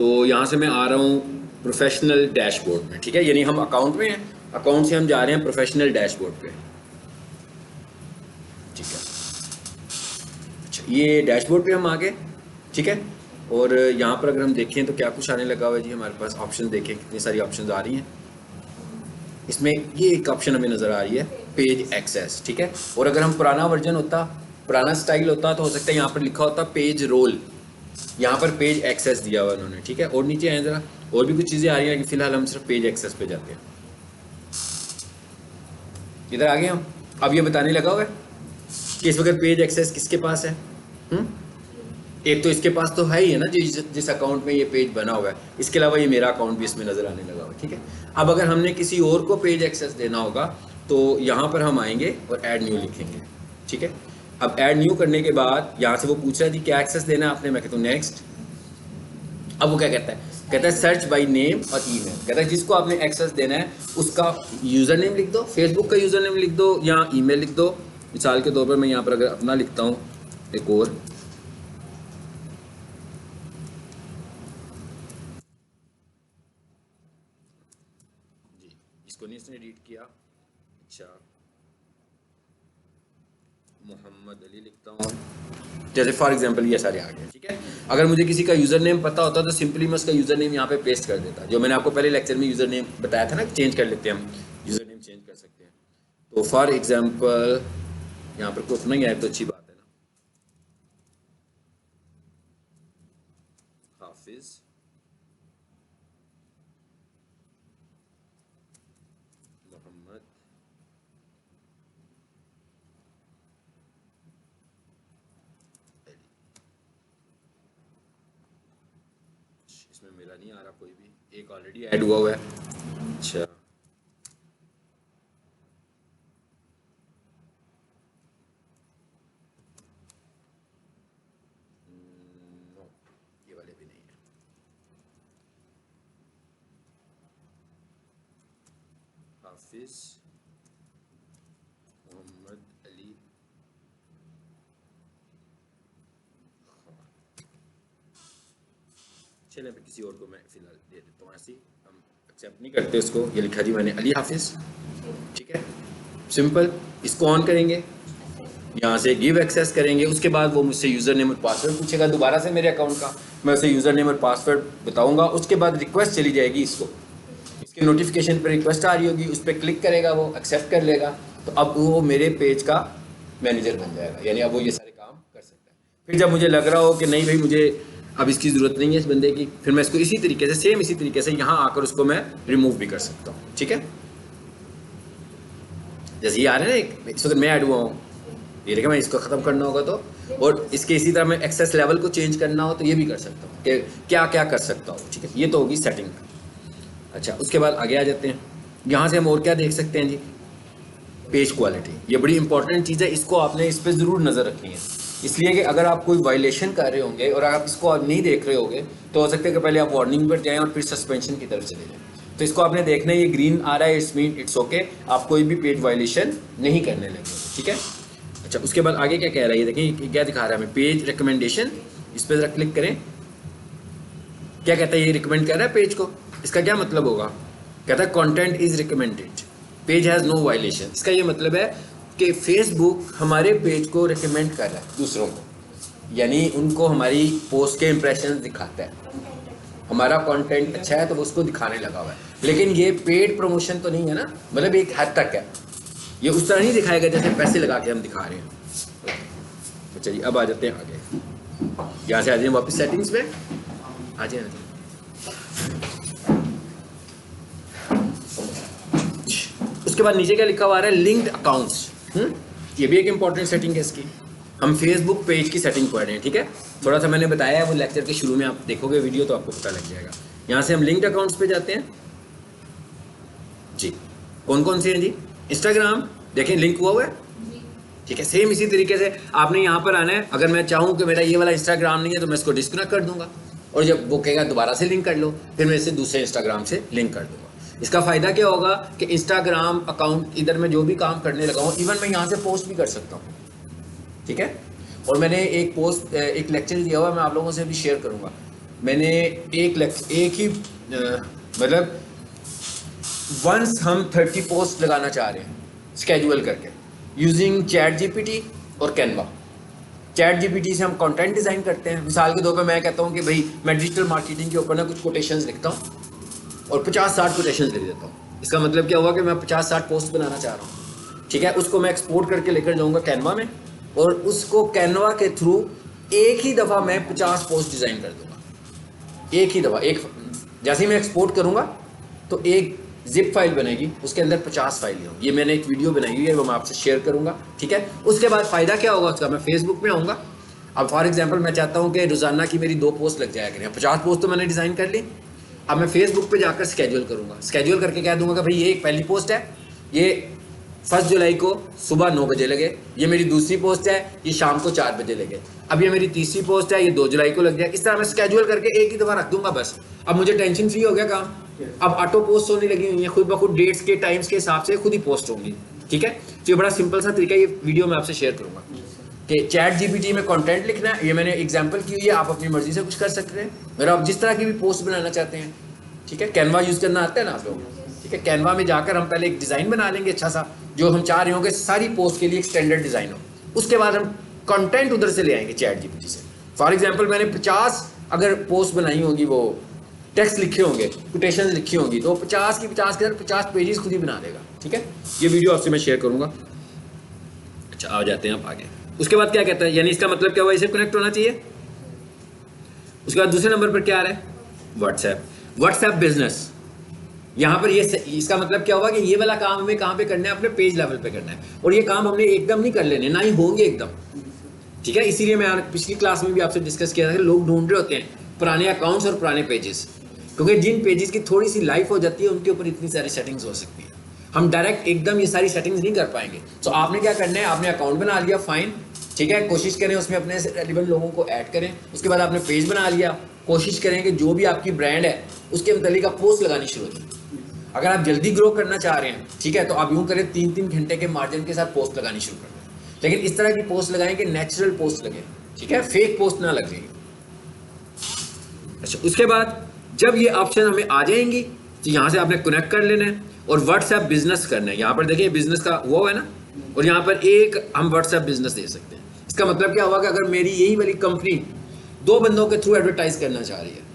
तो यहाँ से मैं आ रहा हूँ प्रोफेशनल डैशबोर्ड में, ठीक है। यानी हम अकाउंट में हैं, अकाउंट से हम जा रहे हैं प्रोफेशनल डैशबोर्ड पे, ठीक है। अच्छा, ये डैशबोर्ड पे हम आ गए, ठीक है। और यहाँ पर अगर हम देखें तो क्या कुछ आने लगा हुआ है जी हमारे पास। ऑप्शन देखें, कितनी सारी ऑप्शन आ रही हैं। इसमें ये एक ऑप्शन हमें नज़र आ रही है, पेज एक्सेस, ठीक है। और अगर हम पुराना वर्जन होता, पुराना स्टाइल होता, तो हो सकता है यहाँ पर लिखा होता पेज रोल, यहाँ पर पेज एक्सेस दिया हुआ उन्होंने, ठीक है। और नीचे आए ज़रा, और भी कुछ चीज़ें आ रही हैं, लेकिन फिलहाल हम सिर्फ पेज एक्सेस पे जाते हैं। इधर आ गए हम। अब ये बताने लगा हुआ है कि इस वक्त पेज एक्सेस किसके पास है। हुँ? एक तो इसके पास तो है ही है ना, जिस अकाउंट में ये पेज बना हुआ है। इसके अलावा ये मेरा अकाउंट भी इसमें नज़र आने लगा हुआ है, ठीक है। अब अगर हमने किसी और को पेज एक्सेस देना होगा तो यहाँ पर हम आएंगे और ऐड न्यू लिखेंगे, ठीक है। अब ऐड न्यू करने के बाद यहाँ से वो पूछ रहा है जी क्या एक्सेस देना है आपने। मैं कहता हूँ नेक्स्ट। अब वो क्या कहता है, कहता है सर्च बाय नेम और ईमेल। कहता है जिसको आपने एक्सेस देना है उसका यूज़र नेम लिख दो, फेसबुक का यूज़र नेम लिख दो या ईमेल लिख दो। मिसाल के तौर पर मैं यहाँ पर अगर अपना लिखता हूँ एक और, जी इसको नहीं इसने एडिट किया। अच्छा, मोहम्मद अली लिखता हूँ, जैसे फॉर एग्जांपल ये सारे आ गए, ठीक है। अगर मुझे किसी का यूज़र नेम पता होता तो सिंपली मैं उसका यूज़र नेम यहाँ पे पेस्ट कर देता, जो मैंने आपको पहले लेक्चर में यूज़र नेम बताया था ना, चेंज कर लेते हैं हम, यूज़र नेम चेंज कर सकते हैं। तो फॉर एग्जांपल यहाँ पर कोई अपना ही आए तो अच्छी बात है ना, हाफिज मोहम्मद अली। इसमें मेरा नहीं आ रहा कोई भी, एक ऑलरेडी ऐड हुआ हुआ है। अच्छा, नो, ये वाले भी नहीं है। हाफिज मोहम्मद अली खान। चलिए मैं किसी और को मैं फिलहाल दे देता हूँ, ऐसे हम एक्सेप्ट नहीं करते उसको। ये लिखा जी मैंने अली हाफिज, ठीक है, सिंपल। इसको ऑन करेंगे, यहाँ से गिव एक्सेस करेंगे। उसके बाद वो मुझसे यूज़र नेम और पासवर्ड पूछेगा दोबारा से मेरे अकाउंट का, मैं उसे यूज़र नेम और पासवर्ड बताऊंगा। उसके बाद रिक्वेस्ट चली जाएगी इसको, इसके नोटिफिकेशन पर रिक्वेस्ट आ रही होगी, उस पर क्लिक करेगा, वो एक्सेप्ट कर लेगा। तो अब वो मेरे पेज का मैनेजर बन जाएगा, यानी अब वो ये सारे काम कर सकता है। फिर जब मुझे लग रहा हो कि नहीं भाई मुझे अब इसकी ज़रूरत नहीं है इस बंदे की, फिर मैं इसको इसी तरीके से, सेम इसी तरीके से यहाँ आकर उसको मैं रिमूव भी कर सकता हूँ, ठीक है। जैसे ये आ रहा है ना, इस वक्त मैं ऐड हुआ हूँ, ये देखिए मैं इसको ख़त्म करना होगा तो, और इसके इसी तरह मैं एक्सेस लेवल को चेंज करना हो तो ये भी कर सकता हूँ कि क्या क्या कर सकता हूँ, ठीक है। ये तो होगी सेटिंग। अच्छा, उसके बाद आगे आ जाते हैं। यहाँ से हम और क्या देख सकते हैं जी, पेज क्वालिटी। ये बड़ी इंपॉर्टेंट चीज़ है, इसको आपने इस पर ज़रूर नज़र रखनी है, इसलिए कि अगर आप कोई वायलेशन कर रहे होंगे और आप इसको नहीं देख रहे होंगे तो हो सकता है कि पहले आप वार्निंग पर जाएँ और फिर सस्पेंशन की तरफ चले जाएँ। तो इसको आपने देखना है, ये ग्रीन आ रहा है, इट्स मीन इट्स ओके, आप कोई भी पेज वायलेशन नहीं करने लगे, ठीक है। अच्छा, उसके बाद आगे क्या कह रहा है, ये देखिए क्या दिखा रहा है हमें, पेज रिकमेंडेशन। इस पर ज़रा क्लिक करें, क्या कहता है, ये रिकमेंड कर रहा है पेज को। इसका क्या मतलब होगा, कहता है content is recommended, page has no violation. इसका ये मतलब है कि फेसबुक हमारे पेज को रिकमेंड कर रहा है दूसरों को, यानी उनको हमारी पोस्ट के इंप्रेशन दिखाता है, हमारा कंटेंट अच्छा है तो वो उसको दिखाने लगा हुआ है। लेकिन ये पेड प्रमोशन तो नहीं है ना, मतलब एक हद तक है, ये उस तरह नहीं दिखाएगा जैसे पैसे लगा के हम दिखा रहे हैं। तो चलिए अब आ जाते हैं आगे, यहाँ से आ जाए वापस सेटिंग्स में, आ जाए। उसके बाद नीचे क्या लिखा हुआ है, लिंक्ड अकाउंट्स। ये भी एक इंपॉर्टेंट सेटिंग है इसकी। हम फेसबुक पेज की सेटिंग पढ़ रहे हैं, ठीक है। थोड़ा सा मैंने बताया है, वो लेक्चर के शुरू में आप देखोगे वीडियो तो आपको पता लग जाएगा। यहाँ से हम लिंक्ड अकाउंट्स पे जाते हैं जी। कौन कौन से हैं जी, इंस्टाग्राम देखें लिंक हुआ है, ठीक है। सेम इसी तरीके से आपने यहाँ पर आना है। अगर मैं चाहूँ कि मेरा ये वाला इंस्टाग्राम नहीं है तो मैं इसको डिस्कनेक्ट कर दूंगा, और जब वो कहेगा दोबारा से लिंक कर लो, फिर मैं इसे दूसरे इंस्टाग्राम से लिंक कर दूंगा। इसका फ़ायदा क्या होगा कि इंस्टाग्राम अकाउंट इधर मैं जो भी काम करने लगा हूँ, इवन मैं यहाँ से पोस्ट भी कर सकता हूँ, ठीक है। और मैंने एक पोस्ट, एक लेक्चर दिया हुआ है, मैं आप लोगों से भी शेयर करूँगा। मैंने एक ही मतलब वंस हम 30 पोस्ट लगाना चाह रहे हैं स्केड्यूल करके यूजिंग चैट जीपीटी और कैनवा। चैट जीपीटी से हम कंटेंट डिज़ाइन करते हैं। मिसाल के तौर पे मैं कहता हूँ कि भाई मैं डिजिटल मार्केटिंग के ऊपर ना कुछ कोटेशंस लिखता हूँ और 50-60 कोटेशंस लिख देता हूँ। इसका मतलब क्या हुआ कि मैं 50-60 पोस्ट बनाना चाह रहा हूँ, ठीक है। उसको मैं एक्सपोर्ट करके लेकर जाऊँगा कैनवा में और उसको कैनवा के थ्रू एक ही दफ़ा मैं 50 पोस्ट डिज़ाइन कर दूँगा। एक ही दफ़ा, एक जैसे ही मैं एक्सपोर्ट करूँगा तो एक जिप फाइल बनेगी, उसके अंदर 50 फाइलें होंगी। ये मैंने एक वीडियो बनाई हुई है, वो मैं आपसे शेयर करूँगा, ठीक है। उसके बाद फ़ायदा क्या होगा उसका, मैं फेसबुक में आऊँगा। अब फॉर एग्जांपल मैं चाहता हूँ कि रोज़ाना की मेरी 2 पोस्ट लग जाया करें। 50 पोस्ट तो मैंने डिज़ाइन कर ली। अब मैं फेसबुक पे जाकर स्केड्यूल करूँगा। स्केड्यूल करके कह दूँगा कि भाई ये एक पहली पोस्ट है, ये 1 जुलाई को सुबह 9 बजे लगे। ये मेरी दूसरी पोस्ट है, ये शाम को 4 बजे लगे। अब ये मेरी तीसरी पोस्ट है, ये 2 जुलाई को लग जाए। इस तरह मैं स्केड्यूल करके एक ही दफ़ा रख दूंगा बस। अब मुझे टेंशन फ्री हो गया काम। अब ऑटो पोस्ट होने लगी हुई है, खुद ब खुद डेट्स के टाइम्स के हिसाब से खुद ही पोस्ट होंगी, ठीक है। तो ये बड़ा सिंपल सा तरीका, ये वीडियो मैं आपसे शेयर करूँगा कि चैट जीपीटी में कंटेंट लिखना है। ये मैंने एग्जांपल की हुई है, आप अपनी मर्जी से कुछ कर सकते हैं। अगर आप जिस तरह की भी पोस्ट बनाना चाहते हैं, ठीक है। कैनवा यूज़ करना आता है ना आप लोगों को, ठीक है। कैनवा में जाकर हम पहले एक डिज़ाइन बना लेंगे अच्छा सा, जो हम चाह रहे होंगे सारी पोस्ट के लिए एक स्टैंडर्ड डिज़ाइन हो। उसके बाद हम कंटेंट उधर से ले आएंगे चैट जीपीटी से। फॉर एग्जांपल मैंने 50 अगर पोस्ट बनाई होंगी, वो टेक्स्ट लिखे होंगे, कोटेशन लिखी होंगी, तो 50 की 50 के अंदर 50 पेजेस खुद ही बना देगा, ठीक है। ये वीडियो आपसे मैं शेयर करूँगा। अच्छा, आ जाते हैं आप आगे। उसके बाद क्या कहता है, यानी इसका मतलब क्या हुआ, इसे कनेक्ट होना चाहिए। उसके बाद दूसरे नंबर पर क्या आ रहा है, व्हाट्सएप बिजनेस। यहाँ पर ये इसका मतलब क्या होगा कि ये वाला काम हमें कहाँ पे करना है, अपने पेज लेवल पे करना है। और ये काम हमने एकदम नहीं कर लेने, ना ही होंगे एकदम, ठीक है। इसीलिए मैं पिछली क्लास में भी आपसे डिस्कस किया था कि लोग ढूंढ रहे होते हैं पुराने अकाउंट्स और पुराने पेजेस, क्योंकि जिन पेजेस की थोड़ी सी लाइफ हो जाती है उनके ऊपर इतनी सारी सेटिंग्स हो सकती है। हम डायरेक्ट एकदम ये सारी सेटिंग्स नहीं कर पाएंगे। तो आपने क्या करना है, आपने अकाउंट बना लिया, फाइन, ठीक है। कोशिश करें उसमें अपने रेलिवेंट लोगों को ऐड करें। उसके बाद आपने पेज बना लिया, कोशिश करें कि जो भी आपकी ब्रांड है उसके मतलब आप पोस्ट लगानी शुरू करें। अगर आप जल्दी ग्रो करना चाह रहे हैं, ठीक है, तो आप यूँ करें 3-3 घंटे के मार्जिन के साथ पोस्ट लगानी शुरू कर दें। लेकिन इस तरह की पोस्ट लगाएं कि नेचुरल पोस्ट लगे, ठीक है, फेक पोस्ट ना लगे। अच्छा, उसके बाद जब ये ऑप्शन हमें आ जाएंगी तो यहाँ से आपने कनेक्ट कर लेना है और व्हाट्सएप बिजनेस करना है। यहाँ पर देखिए बिजनेस का वो है ना, और यहाँ पर एक हम व्हाट्सएप बिजनेस दे सकते हैं। इसका मतलब क्या हुआ कि अगर मेरी यही वाली कंपनी 2 बंदों के थ्रू एडवर्टाइज करना चाह रही है,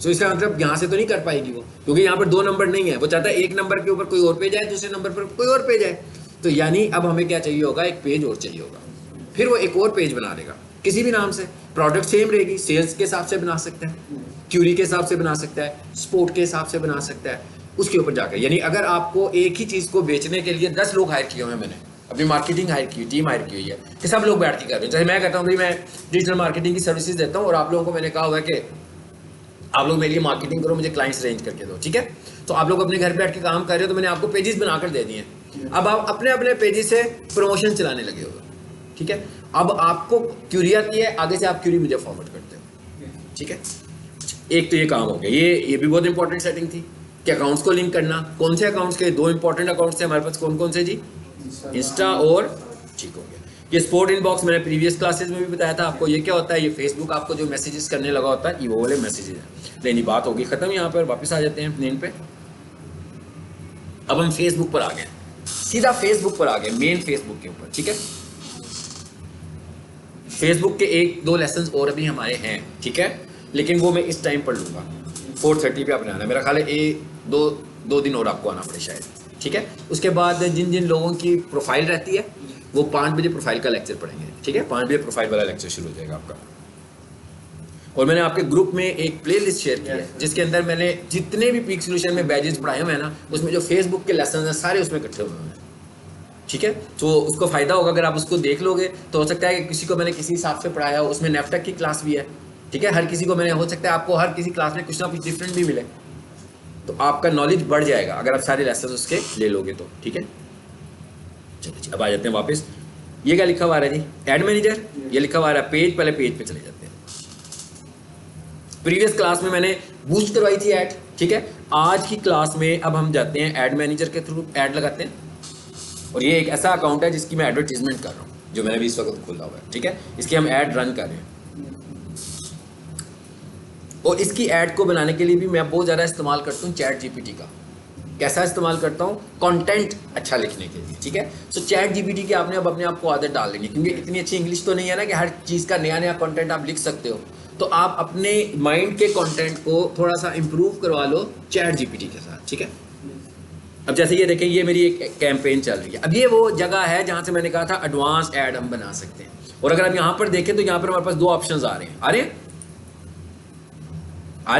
तो इसका मतलब यहाँ से तो नहीं कर पाएगी वो, क्योंकि यहाँ पर 2 नंबर नहीं है। वो चाहता है एक नंबर के ऊपर कोई और पेज आए, दूसरे नंबर पर कोई और पेज आए। तो यानी अब हमें क्या चाहिए होगा, एक पेज और चाहिए होगा। फिर वो एक और पेज बना देगा किसी भी नाम से, प्रोडक्ट सेम रहेगी, सेल्स के हिसाब से बना सकता है, क्यूरी के हिसाब से बना सकता है, स्पोर्ट के हिसाब से बना सकता है, उसके ऊपर जाकर। यानी अगर आपको एक ही चीज़ को बेचने के लिए 10 लोग हायर किए हुए हैं, मैंने अपनी मार्केटिंग हायर की, टीम हायर की हुई है कि सब लोग बैठ के कर रहे हैं। जैसे मैं कहता हूँ भाई मैं डिजिटल मार्केटिंग की सर्विसेज देता हूँ और आप लोगों को मैंने कहा हुआ है कि आप लोग मेरे लिए मार्केटिंग करो, मुझे क्लाइंट्स अरेंज करके दो, ठीक है। तो आप लोग अपने घर बैठ के काम कर रहे हो, तो मैंने आपको पेजेस बनाकर दे दिए। अब आप अपने अपने पेजेस से प्रमोशन चलाने लगे हो, ठीक है। अब आपको क्यूरी आती है, आगे से आप क्यूरी मुझे फॉरवर्ड करते हो, ठीक है। एक तो ये काम हो गया। ये भी बहुत इंपॉर्टेंट सेटिंग थी कि अकाउंट्स को लिंक करना। कौन से अकाउंट्स के 2 इंपॉर्टेंट अकाउंट्स थे हमारे पास, कौन कौन से जी, इंस्टा और, ठीक हो गया। ये स्पोर्ट इनबॉक्स मैंने प्रीवियस क्लासेस में भी बताया था आपको। ये क्या होता है, ये फेसबुक आपको जो मैसेजेस करने लगा होता है, ये वो वाले मैसेजेस हैं। लेकिन बात होगी खत्म। यहाँ पर वापस आ जाते हैं मेन पे। अब हम फेसबुक पर आ गए, सीधा फेसबुक पर आ गए, मेन फेसबुक के ऊपर, ठीक है। फेसबुक के 1-2 लेसन और अभी हमारे हैं, ठीक है, लेकिन वो मैं इस टाइम पर लूँगा। 4:30 पे आपने आना है, मेरा ख्याल है 2 दिन और आपको आना पड़े शायद, ठीक है। उसके बाद जिन जिन लोगों की प्रोफाइल रहती है वो 5 बजे प्रोफाइल का लेक्चर पढ़ेंगे, ठीक है। 5 बजे प्रोफाइल वाला लेक्चर शुरू हो जाएगा आपका। और मैंने आपके ग्रुप में एक प्लेलिस्ट शेयर की है जिसके अंदर मैंने जितने भी पीक सोल्यूशन में बैजेस पढ़ाए हुए हैं ना, उसमें जो फेसबुक के लेसन हैं सारे उसमें इकट्ठे हुए हैं, ठीक है। तो उसको फ़ायदा होगा अगर आप उसको देख लोगे। तो हो सकता है कि किसी को मैंने किसी हिसाब से पढ़ाया हो, उसमें नेफ्टेक की क्लास भी है, ठीक है। हर किसी को मैंने, हो सकता है आपको हर किसी क्लास में कुछ ना कुछ डिफरेंट भी मिले, तो आपका नॉलेज बढ़ जाएगा अगर आप सारे लेसन उसके ले लोगे तो, ठीक है। चलिए अब आ जाते हैं वापस। ये क्या लिखा हुआ है जी, एड मैनेजर, ये लिखा हुआ है पेज। पहले पेज पे चले जाते हैं। प्रीवियस क्लास में मैंने बूस्ट करवाई थी ऐड, ठीक है। आज की क्लास में अब हम जाते हैं ऐड मैनेजर के थ्रू ऐड लगाते हैं। और ये एक ऐसा अकाउंट है जिसकी मैं एडवर्टीजमेंट कर रहा हूँ, जो मैंने भी इस वक्त खोला हुआ है, ठीक है। इसकी हम ऐड रन कर रहे हैं। और इसकी ऐड को बनाने के लिए भी मैं बहुत ज़्यादा इस्तेमाल करता हूँ चैट जीपीटी का। कैसा इस्तेमाल करता हूँ? कंटेंट अच्छा लिखने के लिए, ठीक है। सो चैट जीपीटी की आपने अब अपने आप को आदत डाल लेंगे, क्योंकि इतनी अच्छी इंग्लिश तो नहीं है ना कि हर चीज़ का नया नया कंटेंट आप लिख सकते हो। तो आप अपने माइंड के कंटेंट को थोड़ा सा इम्प्रूव करवा लो चैट जीपीटी के साथ, ठीक है। अब जैसे ये देखें, ये मेरी एक कैंपेन चल रही है। अब ये वो जगह है जहाँ से मैंने कहा था एडवांस ऐड हम बना सकते हैं। और अगर आप यहाँ पर देखें तो यहाँ पर हमारे पास दो ऑप्शंस आ रहे हैं, आ रहे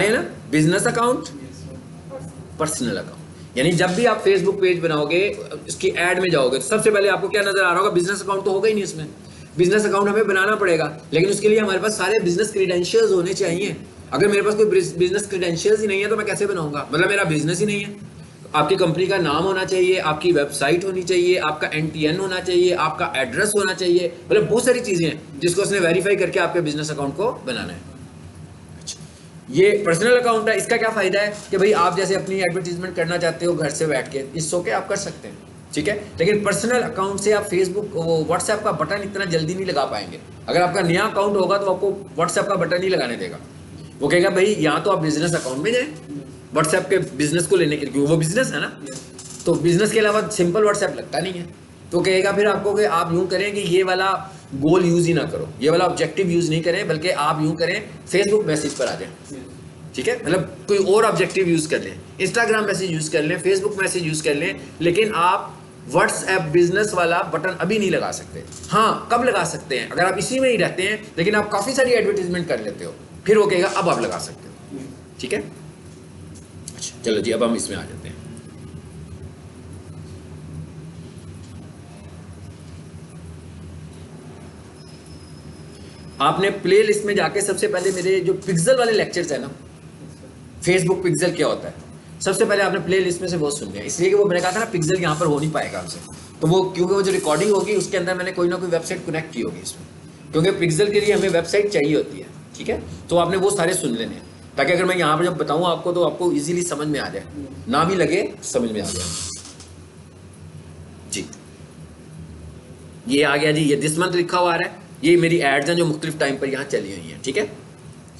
हैं ना, बिजनेस अकाउंट, पर्सनल अकाउंट। यानी जब भी आप फेसबुक पेज बनाओगे, इसकी ऐड में जाओगे, तो सबसे पहले आपको क्या नजर आ रहा होगा? बिजनेस अकाउंट तो होगा ही नहीं इसमें। बिजनेस अकाउंट हमें बनाना पड़ेगा, लेकिन उसके लिए हमारे पास सारे बिजनेस क्रीडेंशियल्स होने चाहिए। अगर मेरे पास कोई बिजनेस क्रीडेंशियल्स ही नहीं है तो मैं कैसे बनाऊंगा? मतलब मेरा बिजनेस ही नहीं है। आपकी कंपनी का नाम होना चाहिए, आपकी वेबसाइट होनी चाहिए, आपका NTN होना चाहिए, आपका एड्रेस होना चाहिए, मतलब बहुत सारी चीजें हैं जिसको उसने वेरीफाई करके आपके बिजनेस अकाउंट को बनाना है। ये पर्सनल अकाउंट है। इसका क्या फायदा है कि भाई आप जैसे अपनी एडवर्टीजमेंट करना चाहते हो घर से बैठ के, इस सो के आप कर सकते हैं, ठीक है। लेकिन पर्सनल अकाउंट से आप फेसबुक, वो व्हाट्सएप का बटन इतना जल्दी नहीं लगा पाएंगे। अगर आपका नया अकाउंट होगा तो आपको व्हाट्सएप का बटन नहीं लगाने देगा। वो कहेगा भाई यहाँ तो आप बिजनेस अकाउंट में जाए व्हाट्सएप के बिजनेस को लेने के लिए, क्योंकि वो बिजनेस है ना। तो बिजनेस के अलावा सिंपल व्हाट्सएप लगता नहीं है। तो कहेगा फिर आपको कि आप यूं करें कि ये वाला गोल यूज ही ना करो, ये वाला ऑब्जेक्टिव यूज नहीं करें, बल्कि आप यूं करें फेसबुक मैसेज पर आ जाए, ठीक है। मतलब कोई और ऑब्जेक्टिव यूज कर लें, इंस्टाग्राम मैसेज यूज कर लें, फेसबुक मैसेज यूज कर लें, लेकिन आप व्हाट्सएप बिजनेस वाला बटन अभी नहीं लगा सकते। हाँ, कब लगा सकते हैं? अगर आप इसी में ही रहते हैं लेकिन आप काफी सारी एडवर्टीजमेंट कर लेते हो, फिर वो कहेगा अब आप लगा सकते हो, ठीक है। अच्छा चलो जी, अब हम इसमें आ जाते हैं। आपने प्ले लिस्ट में जाके सबसे पहले मेरे जो पिक्सल वाले लेक्चर्स है ना, फेसबुक पिक्सल क्या होता है, सबसे पहले आपने प्ले लिस्ट में से वो सुन लिया। इसलिए कि वो मैंने कहा था ना पिक्सल यहाँ पर हो नहीं पाएगा हमसे, तो वो क्योंकि वो जो रिकॉर्डिंग होगी उसके अंदर मैंने कोई ना कोई वेबसाइट कनेक्ट की होगी इसमें, क्योंकि पिक्सल के लिए हमें वेबसाइट चाहिए होती है, ठीक है। तो आपने वो सारे सुन लेने हैं, ताकि अगर मैं यहाँ पर जब बताऊँ आपको तो आपको ईजिली समझ में आ जाए, ना भी लगे समझ में आ जाए जी। ये आ गया जी, ये दिस मंथ लिखा हुआ आ रहा है। ये मेरी एड्स हैं जो मुख्तलिफ टाइम पर यहाँ चली हुई हैं, ठीक है।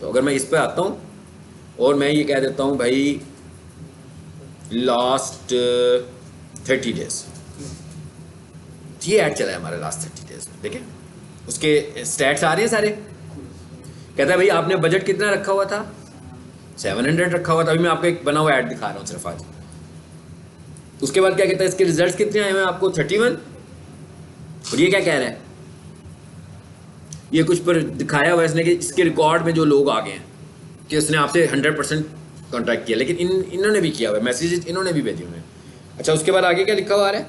तो अगर मैं इस पर आता हूँ और मैं ये कह देता हूँ भाई लास्ट 30 डेज, ये ऐड चला है हमारा लास्ट 30 डेज में, देखें उसके स्टैट्स आ रहे हैं सारे। कहता है भाई आपने बजट कितना रखा हुआ था? 700 रखा हुआ था। अभी मैं आपको एक बना हुआ ऐड दिखा रहा हूँ सिर्फ आज। उसके बाद क्या कहता है, इसके रिजल्ट्स कितने आए हैं आपको? 31। और ये क्या कह रहा है, ये कुछ पर दिखाया हुआ है इसने कि इसके रिकॉर्ड में जो लोग आ गए हैं कि उसने आपसे 100% कॉन्टैक्ट किया, लेकिन इन्होंने भी किया हुआ है, मैसेजेस इन्होंने भी भेजे हुए हैं। अच्छा उसके बाद आगे क्या लिखा हुआ है?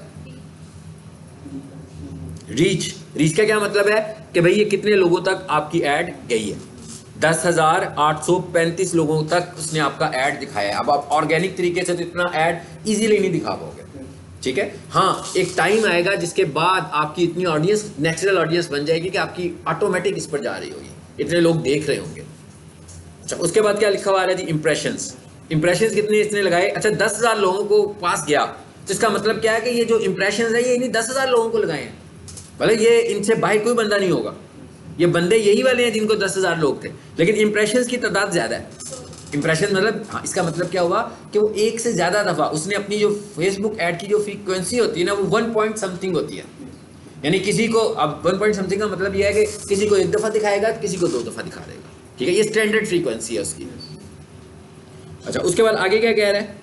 रीच का क्या मतलब है कि भाई ये कितने लोगों तक आपकी ऐड गई है? 10,835 लोगों तक उसने आपका ऐड दिखाया है। अब आप ऑर्गेनिक तरीके से तो इतना ऐड इजीली नहीं दिखा पाओगे, ठीक है। हाँ, एक टाइम आएगा जिसके बाद आपकी इतनी ऑडियंस, नेचुरल ऑडियंस बन जाएगी कि आपकी ऑटोमेटिक इस पर जा रही होगी, इतने लोग देख रहे होंगे। अच्छा उसके बाद क्या लिखा हुआ है जी? इंप्रेशंस कितने इसने लगाए? अच्छा 10,000 लोगों को पास गया, तो इसका मतलब क्या है कि ये जो इंप्रेशंस है ये इन्हीं 10,000 लोगों को लगाए हैं। मतलब ये इनसे बाहर कोई बंदा नहीं होगा, ये बंदे यही वाले हैं जिनको 10,000 लोग थे, लेकिन इंप्रेशंस की तादाद ज़्यादा है। इंप्रेशन मतलब, हाँ, इसका मतलब क्या हुआ कि वो एक से ज़्यादा दफ़ा उसने अपनी जो फेसबुक ऐड की जो फ्रीक्वेंसी होती है ना, वो 1 पॉइंट समथिंग होती है। यानी किसी को, अब 1 पॉइंट समथिंग का मतलब यह है कि किसी को 1 दफ़ा दिखाएगा, किसी को 2 दफ़ा दिखा देगा, ठीक है। ये स्टैंडर्ड फ्रीक्वेंसी है उसकी। अच्छा उसके बाद आगे क्या कह रहा है?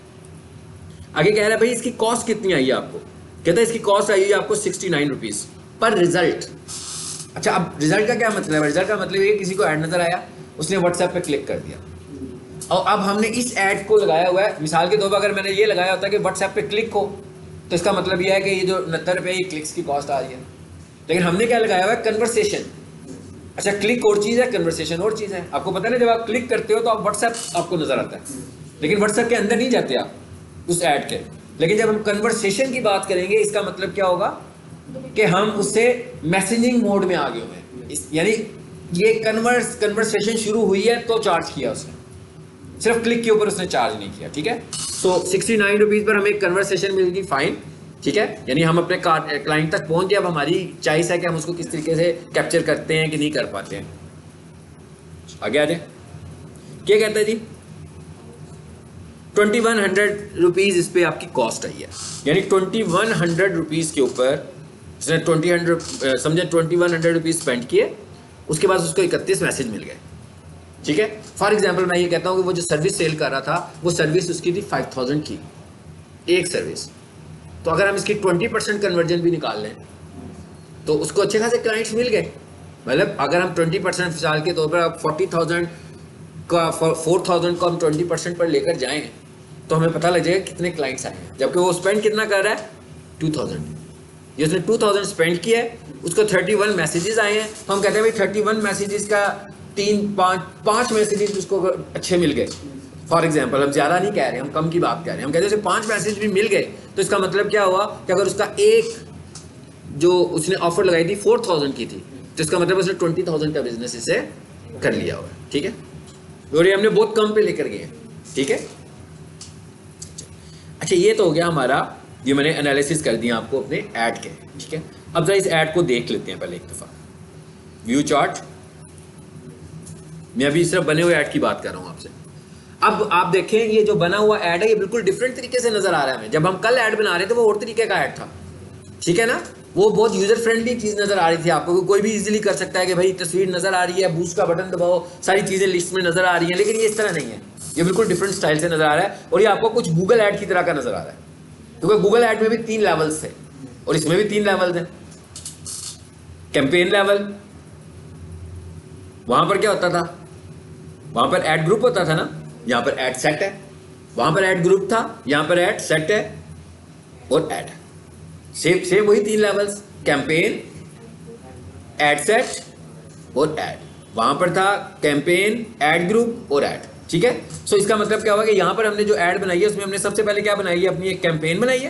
आगे कह रहा है भाई इसकी कॉस्ट कितनी आई है आपको? कहता है इसकी कॉस्ट आई है आपको 69 रुपीज़ पर रिजल्ट। अच्छा अब रिजल्ट का क्या मतलब है? रिजल्ट का मतलब ये किसी को ऐड नजर आया, उसने व्हाट्सएप पे क्लिक कर दिया, और अब हमने इस ऐड को लगाया हुआ है। मिसाल के तौर पर अगर मैंने ये लगाया होता कि व्हाट्सएप पे क्लिक हो, तो इसका मतलब यह है कि ये जो 69 रुपये क्लिक्स की कॉस्ट आ रही है। लेकिन हमने क्या लगाया हुआ है? कन्वर्सेशन। अच्छा क्लिक और चीज़ है, कन्वर्सेशन और चीज़ है। आपको पता है ना, जब आप क्लिक करते हो तो आप व्हाट्सएप आपको नजर आता है, लेकिन व्हाट्सएप के अंदर नहीं जाते आप उस ऐड के। लेकिन जब हम कन्वर्सेशन की बात करेंगे, इसका मतलब क्या होगा कि हम उससे मैसेजिंग मोड में आ गए हुए हैं। यानी ये कन्वर्सेशन शुरू हुई है तो चार्ज किया उसने, सिर्फ क्लिक के ऊपर उसने चार्ज नहीं किया, ठीक है। सो 69 रुपीज़ पर हमें कन्वर्सेशन मिल गई, फाइन, ठीक है। यानी हम अपने क्लाइंट तक पहुंच गए। अब हमारी चॉइस है कि हम उसको किस तरीके से कैप्चर करते हैं कि नहीं कर पाते हैं। आगे आ जाए। क्या कहता है जी 2100 रुपीज़ इस पे आपकी कॉस्ट आई है, यानी 2100 रुपीज़ के ऊपर उसने 20 समझे 2100 रुपीज़ स्पेंड किए, उसके बाद उसको 31 मैसेज मिल गए। ठीक है, फॉर एग्जांपल मैं ये कहता हूँ कि वो जो सर्विस सेल कर रहा था वो सर्विस उसकी थी 5000 की एक सर्विस, तो अगर हम इसकी 20% कन्वर्जन भी निकाल लें तो उसको अच्छे खासे क्लाइंट्स मिल गए। मतलब अगर हम 20% मिसाल के तौर पर अब 40,000 का 4,000 को हम 20% पर लेकर जाएं तो हमें पता लग जाएगा कितने क्लाइंट्स आए हैं, जबकि वो स्पेंड कितना कर रहा है 2000। ये उसने 2000 स्पेंड किया है, उसको 31 मैसेजेस आए हैं, तो हम कहते हैं भाई 31 मैसेजेस का 5 मैसेजेस उसको अच्छे मिल गए। फॉर एग्जाम्पल हम ज़्यादा नहीं कह रहे, हम कम की बात कह रहे हैं, हम कहते हैं 5 मैसेज भी मिल गए तो इसका मतलब क्या हुआ कि अगर उसका एक जो उसने ऑफर लगाई थी 4000 की थी तो इसका मतलब उसने 20,000 का बिजनेस इसे कर लिया हुआ है। ठीक है, और ये हमने बहुत कम पे लेकर गए। ठीक है, अच्छा ये तो हो गया हमारा, ये मैंने एनालिसिस कर दिया आपको अपने ऐड के। ठीक है, अब जरा इस ऐड को देख लेते हैं पहले एक दफ़ा। व्यू चार्ट, मैं अभी सिर्फ बने हुए ऐड की बात कर रहा हूँ आपसे। अब आप देखें ये जो बना हुआ ऐड है ये बिल्कुल डिफरेंट तरीके से नजर आ रहा है हमें। जब हम कल ऐड बना रहे थे वो और तरीके का ऐड था, ठीक है ना, वो बहुत यूजर फ्रेंडली चीज नजर आ रही थी आपको, कोई भी इजीली कर सकता है कि भाई तस्वीर नजर आ रही है, बूस्ट का बटन दबाओ, सारी चीजें लिस्ट में नजर आ रही हैं। लेकिन ये इस तरह नहीं है, ये बिल्कुल डिफरेंट स्टाइल से नजर आ रहा है और ये आपको कुछ गूगल ऐड की तरह का नजर आ रहा है, क्योंकि गूगल ऐड में भी 3 लेवल्स थे और इसमें भी 3 लेवल्स हैं। कैंपेन लेवल, वहां पर क्या होता था, वहां पर ऐड ग्रुप होता था ना, यहाँ पर ऐड सेट है, वहां पर ऐड ग्रुप था, यहाँ पर ऐड सेट है और ऐड है। सेम वही 3 लेवल्स, कैंपेन, ऐड सेट और ऐड। वहां पर था कैंपेन, ऐड ग्रुप और ऐड। ठीक है, सो इसका मतलब क्या हुआ कि यहाँ पर हमने जो ऐड बनाई है उसमें हमने सबसे पहले क्या बनाई है, अपनी एक कैंपेन बनाई है।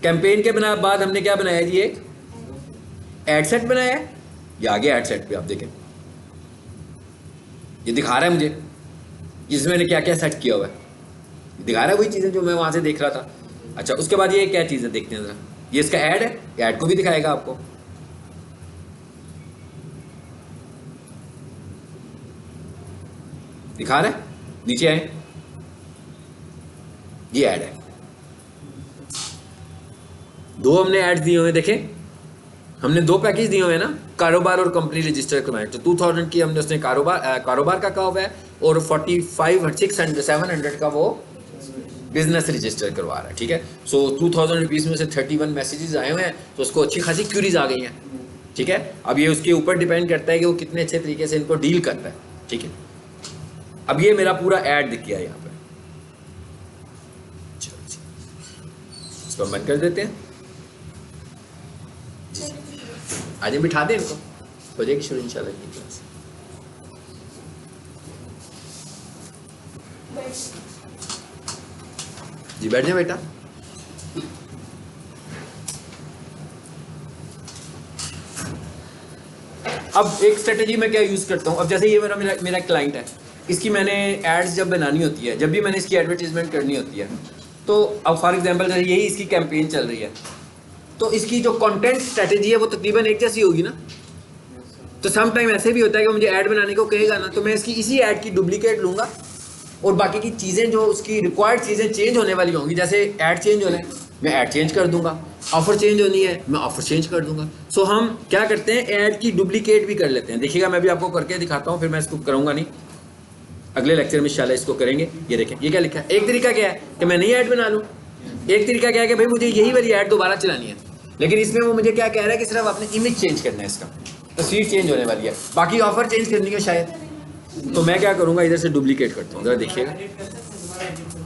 कैंपेन के बाद हमने क्या बनाया जी, एक ऐड सेट बनाया है। ये आगे ऐड सेट पे आप देखें, ये दिखा रहा है मुझे इसमें मैंने क्या क्या सेट किया हुआ है, दिखा रहा है वही चीज़ें जो मैं वहां से देख रहा था। अच्छा, उसके बाद ये क्या चीज़ है देखते हैं जरा, ये इसका ऐड है, ऐड को भी दिखाएगा आपको। दिखा रहा है, नीचे आए, ये ऐड है। 2 हमने ऐड दिए हुए, देखें हमने 2 पैकेज दिए हुए हैं ना, कारोबार और कंपनी रजिस्टर करवाएं। तो 2000 की हमने उसने कारोबार का कहा हुआ है और 45 700 का वो बिजनेस रजिस्टर करवा रहा है। ठीक है, सो 2000 रुपीज़ में से 31 मैसेजेस आए हुए हैं, तो उसको अच्छी खासी क्यूरीज आ गई हैं। ठीक है, अब ये उसके ऊपर डिपेंड करता है कि वो कितने अच्छे तरीके से इनको डील करता है। ठीक है, अब ये मेरा पूरा ऐड दिख गया यहाँ पर, इसको बंद कर देते हैं। आज बिठा दें इनको, हो जाएगी शुरू इंशाल्लाह की क्लास। जी बैठ जाए बेटा। अब एक स्ट्रेटेजी मैं क्या यूज़ करता हूँ, अब जैसे ये मेरा क्लाइंट है, इसकी मैंने एड्स जब बनानी होती है, जब भी मैंने इसकी एडवर्टीजमेंट करनी होती है, तो अब फॉर एग्जांपल यही इसकी कैंपेन चल रही है, तो इसकी जो कंटेंट स्ट्रेटेजी है वो तकरीबन एक जैसी होगी ना। तो सम टाइम ऐसे भी होता है कि मुझे ऐड बनाने को कहेगा ना, तो मैं इसकी इसी ऐड की डुप्लीकेट लूँगा और बाकी की चीज़ें जो उसकी रिक्वायर्ड चीज़ें चेंज होने वाली होंगी, जैसे ऐड चेंज होना है मैं ऐड चेंज कर दूंगा, ऑफर चेंज होनी है मैं ऑफर चेंज कर दूंगा। सो हम क्या करते हैं, ऐड की डुप्लीकेट भी कर लेते हैं। देखिएगा मैं भी आपको करके दिखाता हूँ, फिर मैं इसको करूँगा नहीं, अगले लेक्चर में इंशाल्लाह इसको करेंगे। ये देखें ये क्या लिखा है, एक तरीका क्या है कि मैं नई ऐड बना लूँ, एक तरीका क्या है कि भाई मुझे यही वाली ऐड दोबारा चलानी है, लेकिन इसमें वो मुझे क्या कह रहा है कि सिर्फ आपने इमेज चेंज करना है, इसका तस्वीर चेंज होने वाली है, बाकी ऑफर चेंज करनी है शायद। तो मैं क्या करूँगा, इधर से डुप्लीकेट करता हूँ, ज़रा देखिएगा।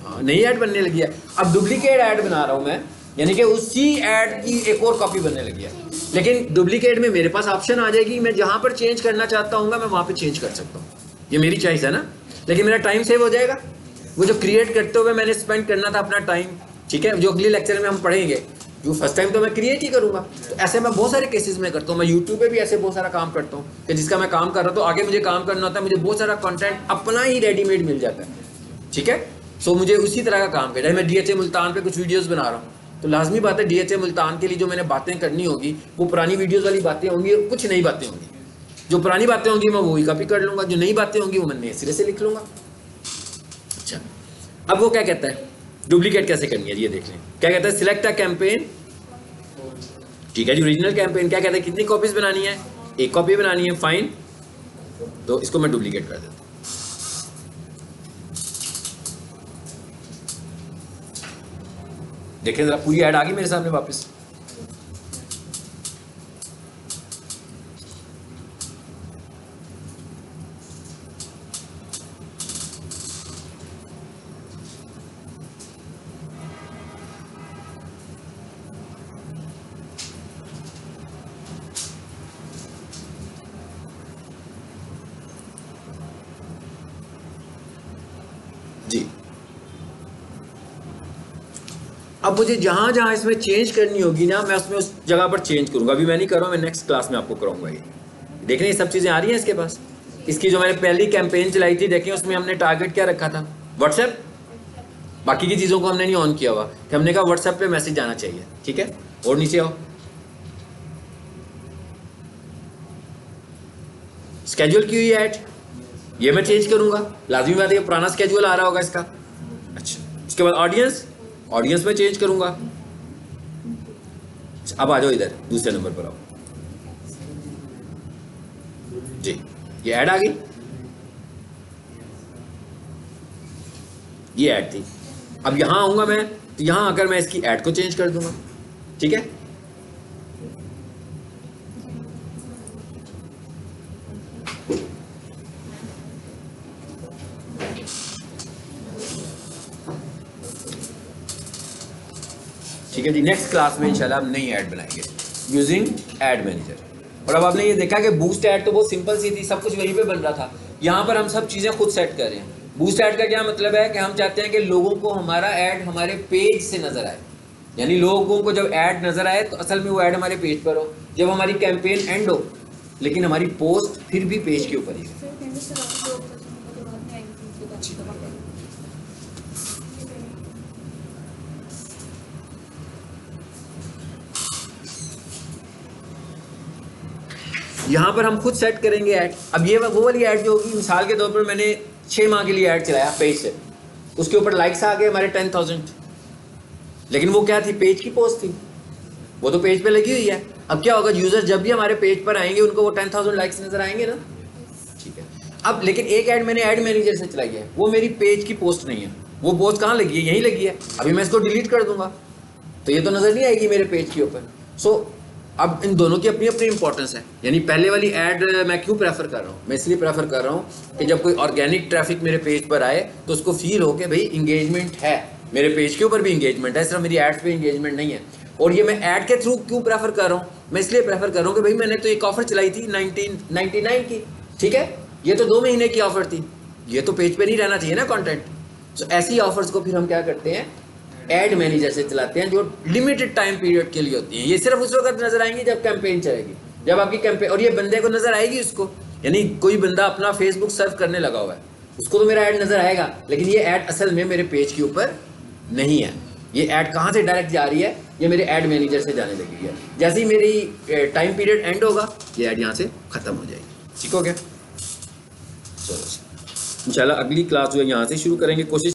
हाँ, नई ऐड बनने लगी है, अब डुप्लीकेट ऐड बना रहा हूँ मैं, यानी कि उसी ऐड की एक और कॉपी बनने लगी है, लेकिन डुप्लीकेट में मेरे पास ऑप्शन आ जाएगी, मैं जहाँ पर चेंज करना चाहता हूँ मैं वहाँ पर चेंज कर सकता हूँ, ये मेरी चॉइस है ना, लेकिन मेरा टाइम सेव हो जाएगा। वो जो क्रिएट करते हुए मैंने स्पेंड करना था अपना टाइम, ठीक है, जो अगले लेक्चर में हम पढ़ेंगे, जो फर्स्ट टाइम तो मैं क्रिएट ही करूँगा। तो ऐसे मैं बहुत सारे केसेस में करता हूँ, मैं यूट्यूब पे भी ऐसे बहुत सारा काम करता हूँ कि जिसका मैं काम कर रहा हूँ, तो आगे मुझे काम करना होता है, मुझे बहुत सारा कंटेंट अपना ही रेडीमेड मिल जाता है। ठीक है, सो मुझे उसी तरह का काम करना है। मैं DHA मुल्तान पे कुछ वीडियोस बना रहा हूँ, तो लाजमी बात है DHA मुल्तान के लिए जो मैंने बातें करनी होगी वो पुरानी वीडियोस वाली बातें होंगी और कुछ नई बातें होंगी। जो पुरानी बातें होंगी मैं वही कॉपी कर लूंगा, जो नई बातें होंगी वो मैं नए सिरे से लिख लूंगा। अच्छा, अब वो क्या कहता है डुप्लीकेट कैसे करनी है, ये देख लें। क्या कहता है, सिलेक्ट अ कैंपेन, ठीक है जी, ओरिजिनल कैंपेन। क्या कहता है, कितनी कॉपीज बनानी है, एक कॉपी बनानी है, फाइन। तो इसको मैं डुप्लीकेट कर देता हूं। देखें जरा, पूरी ऐड आ गई मेरे सामने वापस। जी, अब मुझे जहां जहां इसमें चेंज करनी होगी ना, मैं उसमें उस जगह पर चेंज करूंगा। अभी मैं नहीं कर रहा हूं, मैं नेक्स्ट क्लास में आपको कराऊंगा। ये देख रहे हैं, सब चीजें आ रही हैं इसके पास। इसकी जो मैंने पहली कैंपेन चलाई थी, देखें उसमें हमने टारगेट क्या रखा था, व्हाट्सएप। बाकी की चीजों को हमने नहीं ऑन किया हुआ, कि हमने कहा व्हाट्सएप पे मैसेज जाना चाहिए, ठीक है। और नीचे आओ, स्केड्यूल की हुई ऐड, ये मैं चेंज करूंगा, लाजमी बात है, पुराना स्केड्यूल आ रहा होगा इसका। अच्छा, उसके बाद ऑडियंस, ऑडियंस में चेंज करूंगा। अब आ जाओ इधर, दूसरे नंबर पर आओ जी, ये ऐड आ गई, ये ऐड थी। अब यहां आऊंगा मैं, तो यहां आकर मैं इसकी ऐड को चेंज कर दूंगा, ठीक है। ठीक है जी, नेक्स्ट क्लास में इंशाल्लाह हम नई ऐड बनाएंगे यूजिंग ऐड मैनेजर। और अब आपने ये देखा कि बूस्ट ऐड तो बहुत सिंपल सी थी, सब कुछ वहीं पे बन रहा था। यहाँ पर हम सब चीज़ें खुद सेट कर रहे हैं। बूस्ट ऐड का क्या मतलब है कि हम चाहते हैं कि लोगों को हमारा ऐड हमारे पेज से नजर आए, यानी लोगों को जब ऐड नजर आए तो असल में वो ऐड हमारे पेज पर हो। जब हमारी कैंपेन एंड हो लेकिन हमारी पोस्ट फिर भी पेज के ऊपर ही है। यहाँ पर हम खुद सेट करेंगे ऐड। अब ये वो वाली ऐड जो होगी, मिसाल के तौर पर मैंने 6 माह के लिए ऐड चलाया पेज से, उसके ऊपर लाइक्स आ गए हमारे 10,000, लेकिन वो क्या थी, पेज की पोस्ट थी, वो तो पेज पे लगी हुई है। अब क्या होगा, यूजर जब भी हमारे पेज पर आएंगे उनको वो 10,000 लाइक्स नजर आएंगे ना, ठीक है। अब लेकिन एक ऐड मैंने ऐड मैनेजर से चलाई है, वो मेरी पेज की पोस्ट नहीं है, वो पोस्ट कहाँ लगी है, यहीं लगी है। अभी मैं इसको डिलीट कर दूंगा तो ये तो नजर नहीं आएगी मेरे पेज के ऊपर। सो अब इन दोनों की अपनी अपनी इंपॉर्टेंस है। यानी पहले वाली ऐड मैं क्यों प्रेफर कर रहा हूँ, मैं इसलिए प्रेफर कर रहा हूँ कि जब कोई ऑर्गेनिक ट्रैफिक मेरे पेज पर आए तो उसको फील हो कि भाई इंगेजमेंट है, मेरे पेज के ऊपर भी इंगेजमेंट है, सिर्फ मेरी एड्स पे इंगेजमेंट नहीं है। और ये मैं ऐड के थ्रू क्यों प्रेफर कर रहा हूँ, मैं इसलिए प्रेफर कर रहा हूँ कि भाई मैंने तो एक ऑफर चलाई थी 1999 की, ठीक है, ये तो 2 महीने की ऑफर थी, ये तो पेज पे नहीं रहना चाहिए ना कंटेंट। तो ऐसी ऑफर्स को फिर हम क्या करते हैं, ऐड मैनेजर से चलाते हैं, जो लिमिटेड टाइम पीरियड के लिए होती है। ये सिर्फ उस वक्त नजर आएंगी जब कैंपेन चलेगी, जब आपकी कैंपेन, और ये बंदे को नजर आएगी उसको, यानी कोई बंदा अपना फेसबुक सर्फ करने लगा हुआ है, उसको तो मेरा ऐड नजर आएगा, लेकिन ये ऐड असल में मेरे पेज के ऊपर नहीं है। ये ऐड कहाँ से डायरेक्ट जा रही है, ये मेरे ऐड मैनेजर से जाने लगी है। जैसे ही मेरी टाइम पीरियड एंड होगा, ये ऐड यहाँ से खत्म हो जाएगी। ठीक हो गया, चलो इंशाल्लाह अगली क्लास जो है यहाँ से शुरू करेंगे। कोशिश